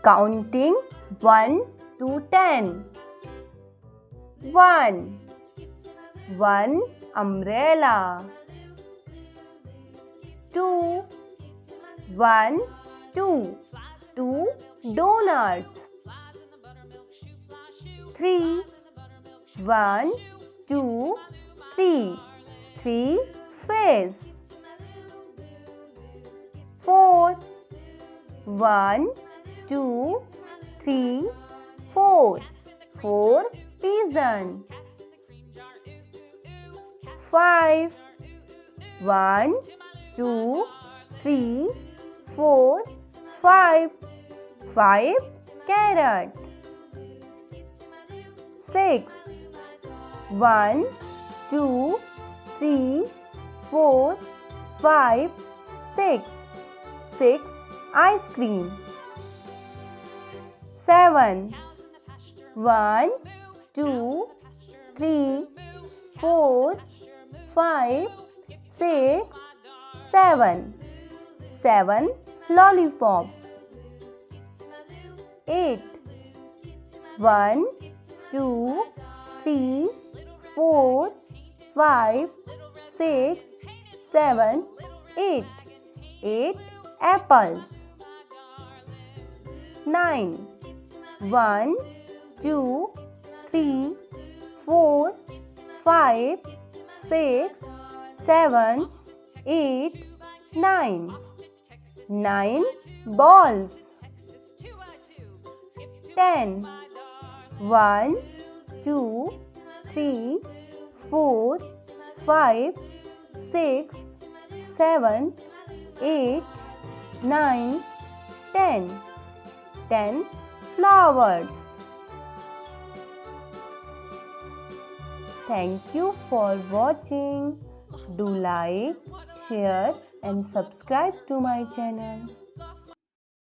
Counting 1 to 10. 1. 1 umbrella. 2. 1, 2. 2 donuts. 3. 1, 2, 3. 3 fish. 4. 1, 2, 3, 4. 4 pigeon. 5. 1, 2, 3, 4, 5. 5 carrot. 6. 1, 2, 3, 4, 5, 6. 6 ice cream. 7. 1, 2, 3, 4, 5, 6, 7. 7 lollipop. 8. 1, 2, 3, 4, 5, 6, 7, 8. 8 apples. 9. 1, 2, 3, 4, 5, 6, 7, 8, 9. 9 balls. 10. 1, 2, 3, 4, 5, 6, 7, 8, 9, 10. 10 flowers. Thank you for watching. Do like, share and subscribe to my channel.